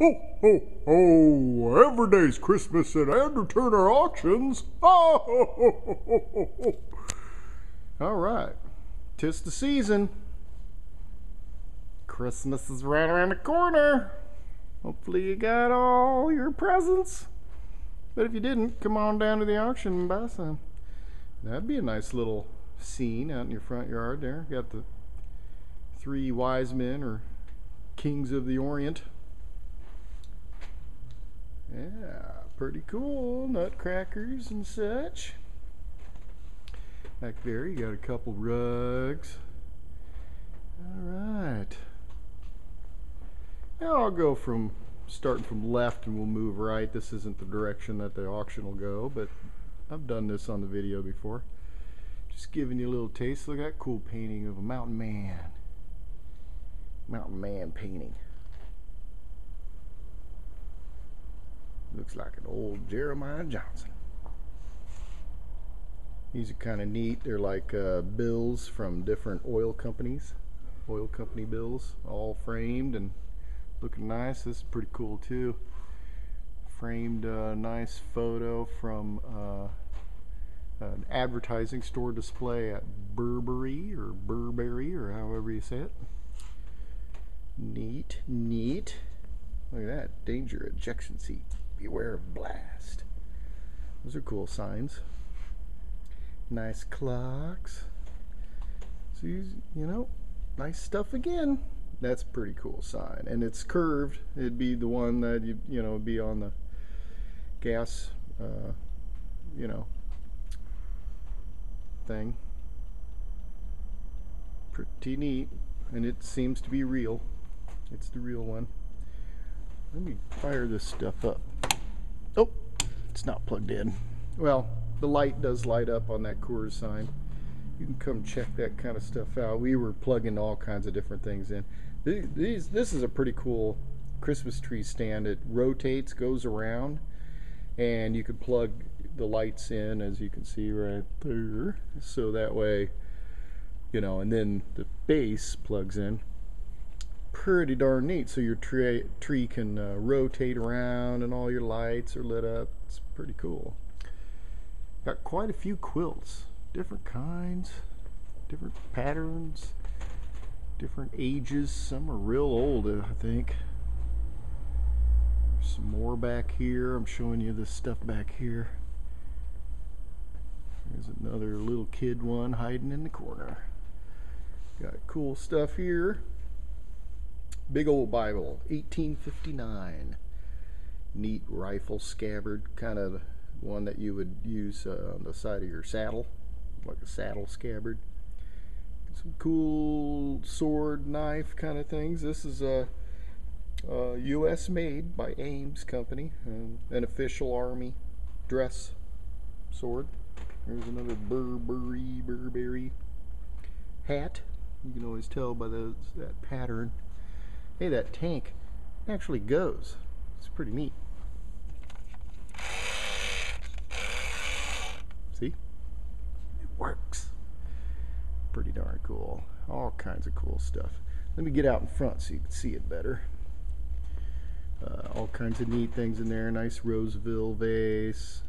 Ho, ho, ho! Every day's Christmas at Andrew Turner Auctions. Oh, ho, ho, ho, ho, ho. All right, 'tis the season. Christmas is right around the corner. Hopefully you got all your presents. But if you didn't, come on down to the auction and buy some. That'd be a nice little scene out in your front yard there. Got the three wise men or kings of the Orient. Yeah, pretty cool. Nutcrackers and such. Back there you got a couple rugs. Alright. Now I'll go from starting from left and we'll move right. This isn't the direction that the auction will go, but I've done this on the video before. Just giving you a little taste. Look at that cool painting of a mountain man. Mountain man painting. Looks like an old Jeremiah Johnson. These are kind of neat. They're like bills from different oil companies. Oil company bills, all framed and looking nice. This is pretty cool too. Framed nice photo from an advertising store display at Burberry or however you say it. Neat, neat. Look at that, danger ejection seat. Beware of blast. Those are cool signs. Nice clocks. So you know, nice stuff again. That's a pretty cool sign, and it's curved. It'd be the one that you know, be on the gas, you know, thing. Pretty neat, and it seems to be real. It's the real one. Let me fire this stuff up. Oh, it's not plugged in. Well, the light does light up on that Coors sign. You can come check that kind of stuff out. We were plugging all kinds of different things in. This is a pretty cool Christmas tree stand. It rotates, goes around, and you can plug the lights in, as you can see right there. So that way, you know, and then the base plugs in. Pretty darn neat. So your tree can rotate around and all your lights are lit up. It's pretty cool. Got quite a few quilts, different kinds, different patterns, different ages. Some are real old, I think. There's some more back here. I'm showing you this stuff back here. There's another little kid one hiding in the corner. Got cool stuff here. Big old Bible, 1859. Neat rifle scabbard, kind of one that you would use on the side of your saddle, like a saddle scabbard. Some cool sword, knife kind of things. This is a U.S. made by Ames Company, an official Army dress sword. There's another Burberry hat. You can always tell by that pattern. Hey, that tank actually goes. It's pretty neat. See? It works. Pretty darn cool. All kinds of cool stuff. Let me get out in front so you can see it better. All kinds of neat things in there. Nice Roseville vase.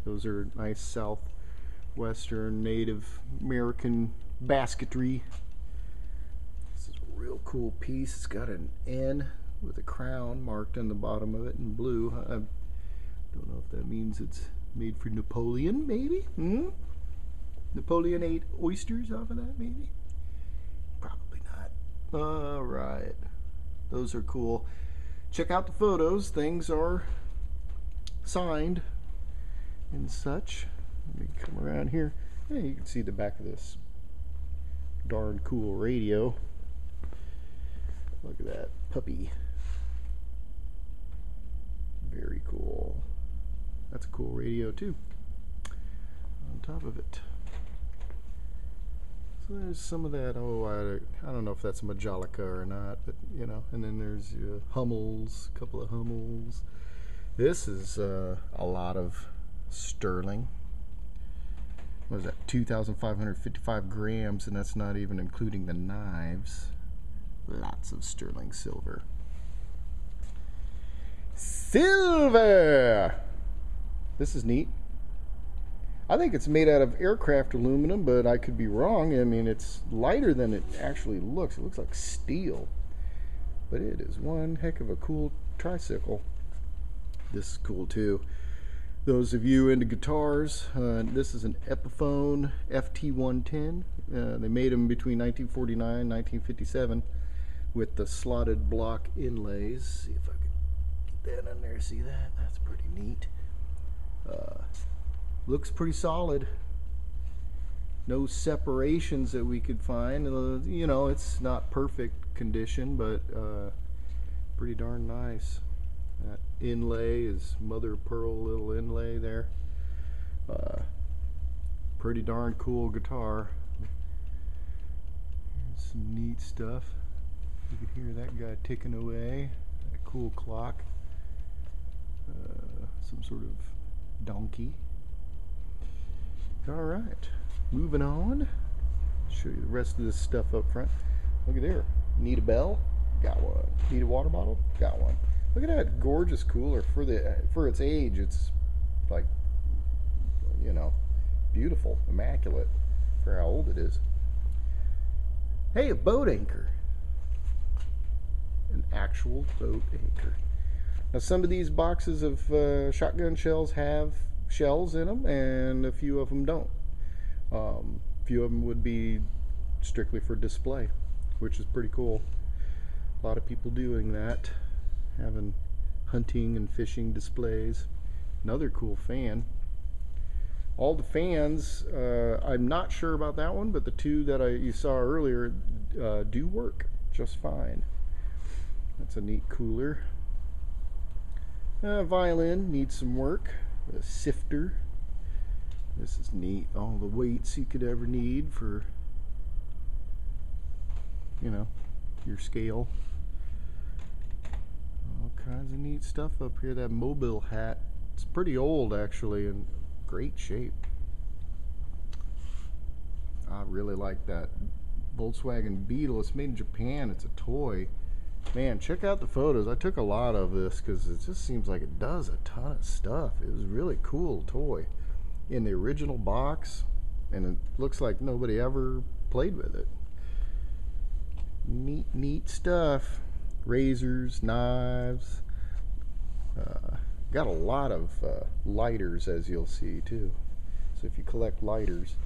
Those are nice southwestern Native American basketry. Real cool piece. It's got an N with a crown marked on the bottom of it in blue. I don't know if that means it's made for Napoleon, maybe? Napoleon ate oysters off of that, maybe? Probably not. Alright. Those are cool. Check out the photos. Things are signed and such. Let me come around here. Yeah, you can see the back of this darn cool radio. Look at that puppy. Very cool. That's a cool radio too. On top of it. So there's some of that. Oh, I don't know if that's Majolica or not, but you know. And then there's Hummels, a couple of Hummels. This is a lot of sterling. What is that? 2,555 grams, and that's not even including the knives. Lots of sterling silver. Silver. This is neat. I think it's made out of aircraft aluminum, but I could be wrong. I mean, it's lighter than it actually looks. It looks like steel. But it is one heck of a cool tricycle. This is cool too. Those of you into guitars, this is an Epiphone FT110. They made them between 1949 and 1957 with the slotted block inlays. See if I can get that on there. See that? That's pretty neat. Looks pretty solid. No separations that we could find. You know, it's not perfect condition, but pretty darn nice. That inlay is mother of pearl little inlay there. Pretty darn cool guitar. Here's some neat stuff. You can hear that guy ticking away. That cool clock. Some sort of donkey. Alright, moving on. Show you the rest of this stuff up front. Look at there. Need a bell? Got one. Need a water bottle? Got one. Look at that gorgeous cooler. For its age, it's like, you know, beautiful, immaculate for how old it is. Hey, a boat anchor. An actual boat anchor. Now, some of these boxes of shotgun shells have shells in them, and a few of them don't. A few of them would be strictly for display, which is pretty cool. A lot of people doing that, having hunting and fishing displays. Another cool fan. All the fans, I'm not sure about that one, but the two that you saw earlier do work just fine. That's a neat cooler. Violin needs some work. A sifter. This is neat. All the weights you could ever need for, you know, your scale. All kinds of neat stuff up here. That Mobile hat. It's pretty old actually, in great shape. I really like that Volkswagen Beetle. It's made in Japan. It's a toy. Man, check out the photos. I took a lot of this because it just seems like it does a ton of stuff. It was a really cool toy in the original box, and it looks like nobody ever played with it. Neat stuff. Razors, knives. Got a lot of lighters, as you'll see too. So if you collect lighters,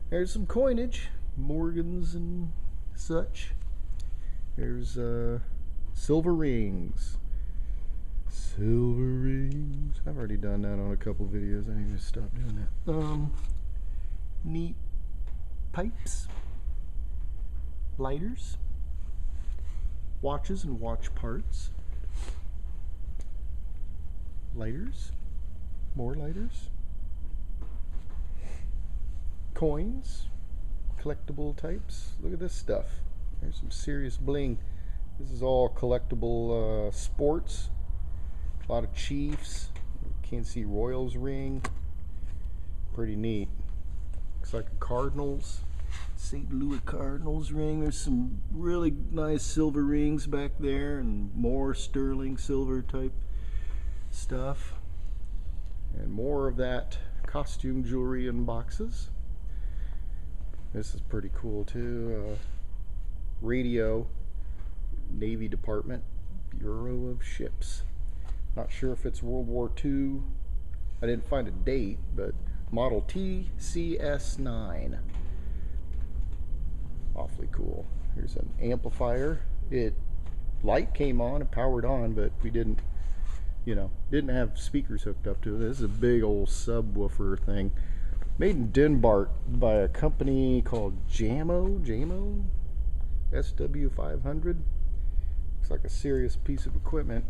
there's some coinage, Morgans and such. There's silver rings. Silver rings. I've already done that on a couple videos. I need to stop doing that. Neat pipes. Lighters. Watches and watch parts. Lighters. More lighters. Coins. Collectible types. Look at this stuff. There's some serious bling. This is all collectible sports. A lot of Chiefs. Kansas City Royals ring. Pretty neat. Looks like a Cardinals. St. Louis Cardinals ring. There's some really nice silver rings back there, and more sterling silver type stuff. And more of that costume jewelry in boxes. This is pretty cool too. Radio, Navy Department, Bureau of Ships. Not sure if it's World War II. I didn't find a date, but model TCS9. Awfully cool. Here's an amplifier. Light came on and powered on, but we didn't have speakers hooked up to it. This is a big old subwoofer thing. Made in Denmark by a company called Jamo SW500. Looks like a serious piece of equipment.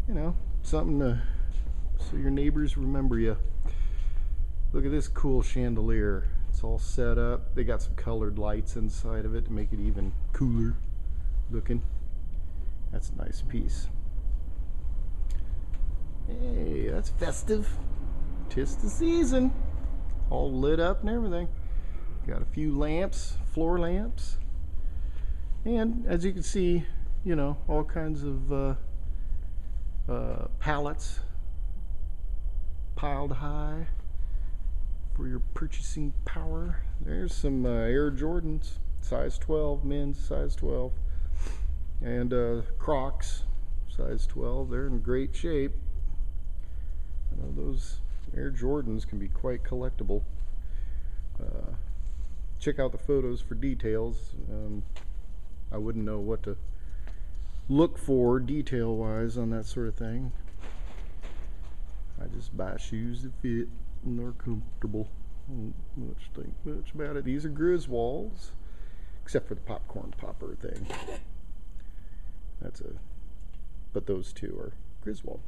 You know, something to so your neighbors remember you. Look at this cool chandelier. It's all set up. They got some colored lights inside of it to make it even cooler looking. That's a nice piece. Hey, that's festive. 'Tis the season. All lit up and everything. Got a few lamps, floor lamps. And as you can see, you know, all kinds of pallets piled high for your purchasing power. There's some Air Jordans, size 12, men's size 12, and Crocs, size 12. They're in great shape. I know those Air Jordans can be quite collectible. Check out the photos for details. I wouldn't know what to look for detail wise on that sort of thing. I just buy shoes that fit and they're comfortable. I don't think much about it. These are Griswolds, except for the popcorn popper thing. But those two are Griswold.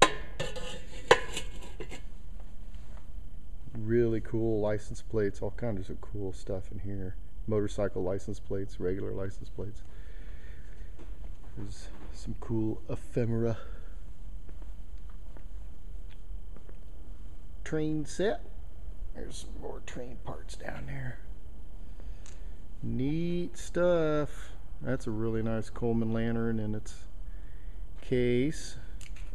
Really cool license plates, all kinds of cool stuff in here. Motorcycle license plates, regular license plates. There's some cool ephemera. Train set. There's some more train parts down there. Neat stuff. That's a really nice Coleman lantern in its case.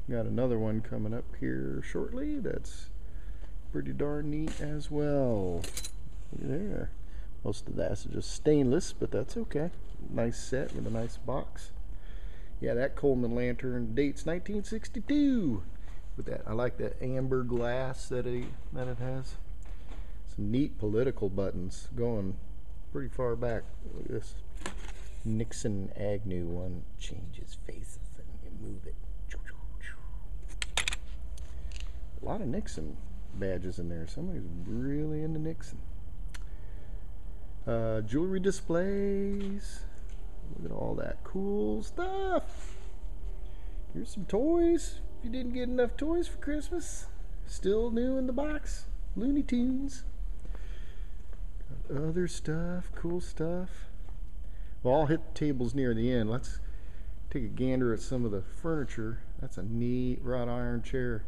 Got another one coming up here shortly. That's pretty darn neat as well. Look there. Most of that's just stainless, but that's okay. Nice set with a nice box. Yeah, that Coleman lantern dates 1962. With that, I like that amber glass that it has. Some neat political buttons going pretty far back. Look at this Nixon Agnew one. Changes faces and you move it. A lot of Nixon badges in there. Somebody's really into Nixon. Jewelry displays. Look at all that cool stuff. Here's some toys. If you didn't get enough toys for Christmas, still new in the box. Looney Tunes. Got other stuff, cool stuff. Well, I'll hit the tables near the end. Let's take a gander at some of the furniture. That's a neat wrought iron chair.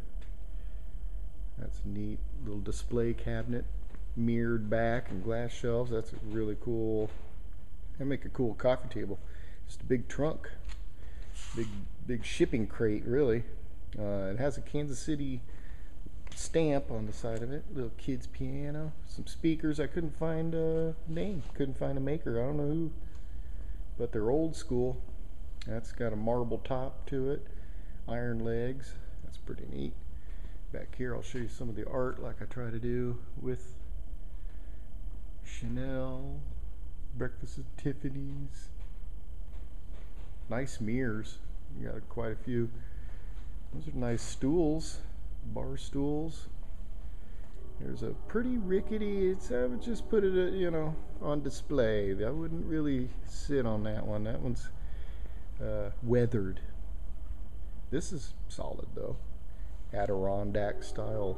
That's a neat little display cabinet, mirrored back and glass shelves. That's really cool. That make a cool coffee table. Just a big trunk, big shipping crate, really. It has a Kansas City stamp on the side of it. Little kid's piano, some speakers. I couldn't find a name, couldn't find a maker. I don't know who, but they're old school. That's got a marble top to it, iron legs. That's pretty neat. Back here, I'll show you some of the art like I try to do with Chanel, Breakfast at Tiffany's. Nice mirrors. You got quite a few. Those are nice stools, bar stools. There's a pretty rickety. I would just put it, on display. I wouldn't really sit on that one. That one's weathered. This is solid though. Adirondack style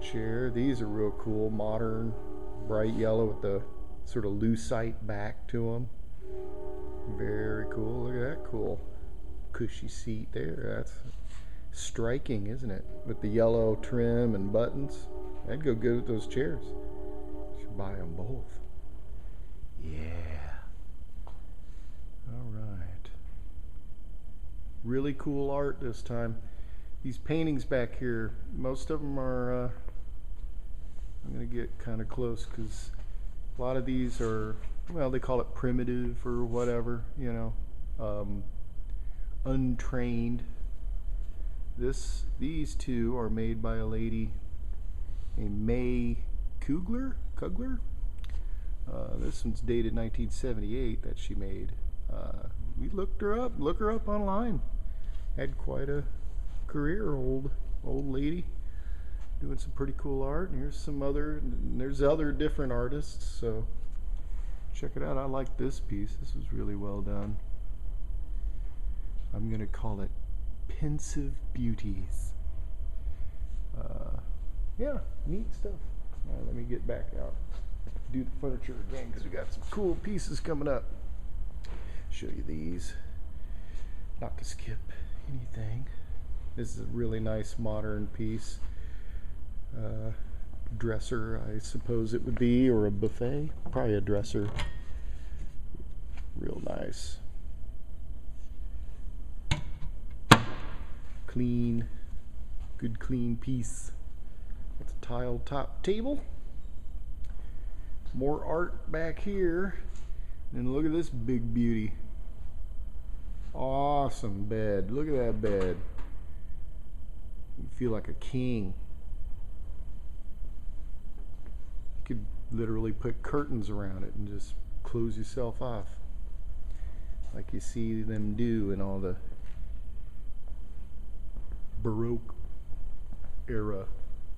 chair. These are real cool, modern, bright yellow with the sort of lucite back to them. Very cool. Look at that cool cushy seat there. That's striking, isn't it? With the yellow trim and buttons. That'd go good with those chairs. Should buy them both. Yeah. All right. Really cool art this time. These paintings back here, most of them are, I'm going to get kind of close because a lot of these are, well, they call it primitive or whatever, untrained. These two are made by a lady named May Kugler. This one's dated 1978 that she made. We look her up online. Had quite a career, old lady, doing some pretty cool art. And there's other different artists, so check it out. I like this piece. This was really well done. I'm gonna call it Pensive Beauties. Yeah, neat stuff. All right, let me get back out, do the furniture again because we got some cool pieces coming up. Show you these, not to skip anything. This is a really nice modern piece. Dresser, I suppose it would be, or a buffet. Probably a dresser. Real nice. clean, good clean piece. It's a tiled top table. More art back here. And look at this big beauty. Awesome bed. Look at that bed. You feel like a king. You could literally put curtains around it and just close yourself off, like you see them do in all the Baroque era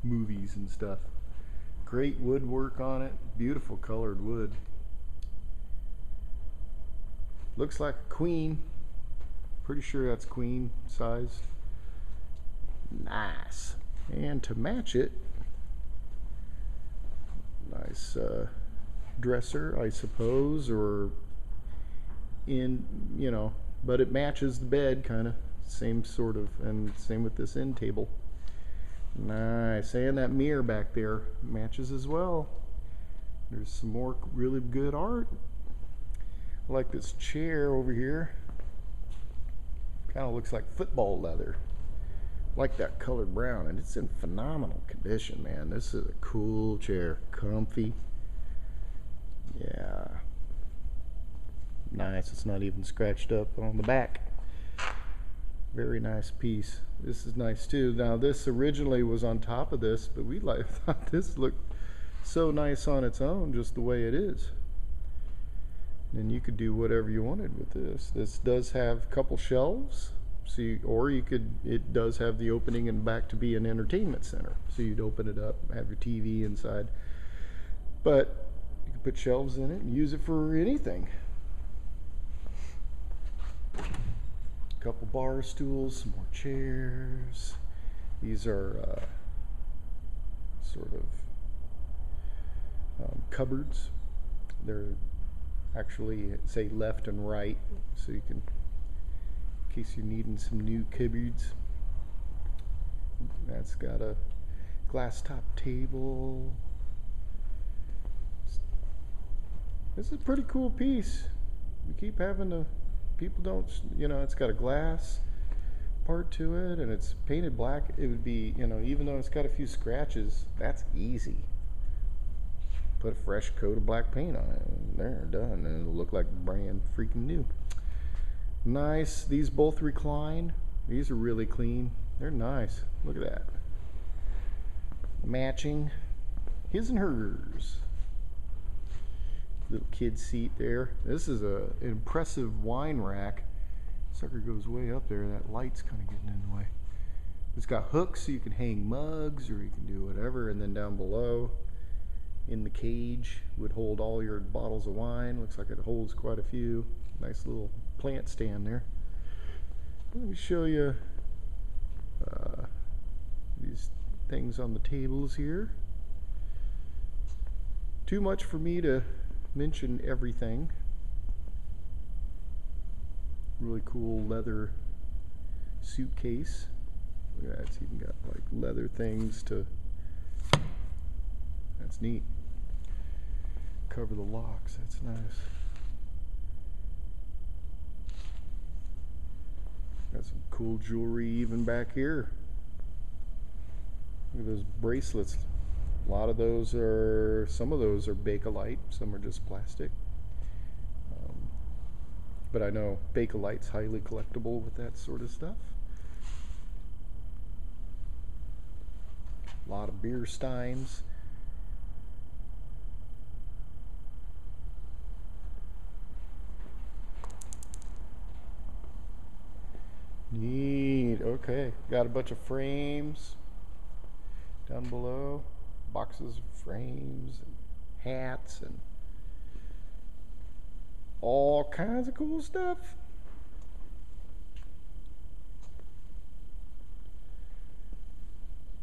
movies and stuff. Great woodwork on it. Beautiful colored wood. Looks like a queen. Pretty sure that's queen sized. Nice. And to match it, nice dresser, I suppose, or in, you know, but it matches the bed kind of, same sort of, and same with this end table. Nice. And that mirror back there matches as well. There's some more really good art. I like this chair over here. Kind of looks like football leather. Like that colored brown, and it's in phenomenal condition, man. This is a cool chair. Comfy. Yeah. Nice. It's not even scratched up on the back. Very nice piece. This is nice too. Now this originally was on top of this, but we thought this looked so nice on its own, just the way it is. And you could do whatever you wanted with this. This does have a couple shelves, so or you could. It does have the opening in back to be an entertainment center. So you'd open it up, have your TV inside, but you could put shelves in it and use it for anything. Couple bar stools, some more chairs. These are sort of cupboards. They're actually say left and right, so you can, in case you're needing some new cupboards. That's got a glass top table. This is a pretty cool piece. We keep having to, people don't, you know, it's got a glass part to it and it's painted black. It would be, you know, even though it's got a few scratches, that's easy. Put a fresh coat of black paint on it and they're done, and it'll look like brand freaking new. Nice. These both recline. These are really clean. They're nice. Look at that. Matching his and hers. Little kid seat there. This is an impressive wine rack. Sucker goes way up there. That light's kind of getting in the way. It's got hooks so you can hang mugs or you can do whatever, and then down below in the cage would hold all your bottles of wine. Looks like it holds quite a few. Nice little plant stand there. Let me show you these things on the tables here. Too much for me to mention everything. Really cool leather suitcase. Look at that, it's even got like leather things to, that's neat. Cover the locks, that's nice. Got some cool jewelry even back here. Look at those bracelets. A lot of those are, some of those are Bakelite, some are just plastic. But I know Bakelite's highly collectible with that sort of stuff. A lot of beer steins. Neat. Okay, got a bunch of frames down below, boxes of frames and hats and all kinds of cool stuff.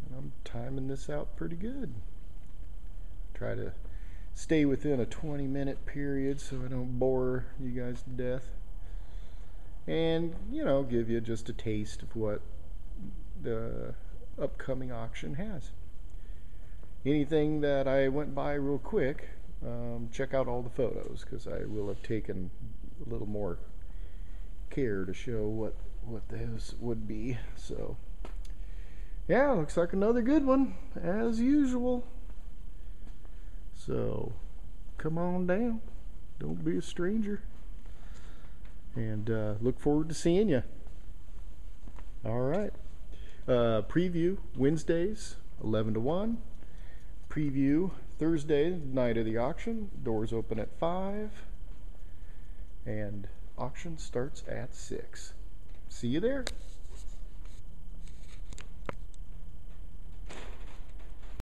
And I'm timing this out pretty good. Try to stay within a 20-minute period so I don't bore you guys to death. And, you know, give you just a taste of what the upcoming auction has. Anything that I went by real quick, check out all the photos, because I will have taken a little more care to show what this would be. So yeah, looks like another good one as usual. So come on down, don't be a stranger, and look forward to seeing you. All right. Preview Wednesdays 11 to 1. Preview Thursday, night of the auction. Doors open at 5. And auction starts at 6. See you there.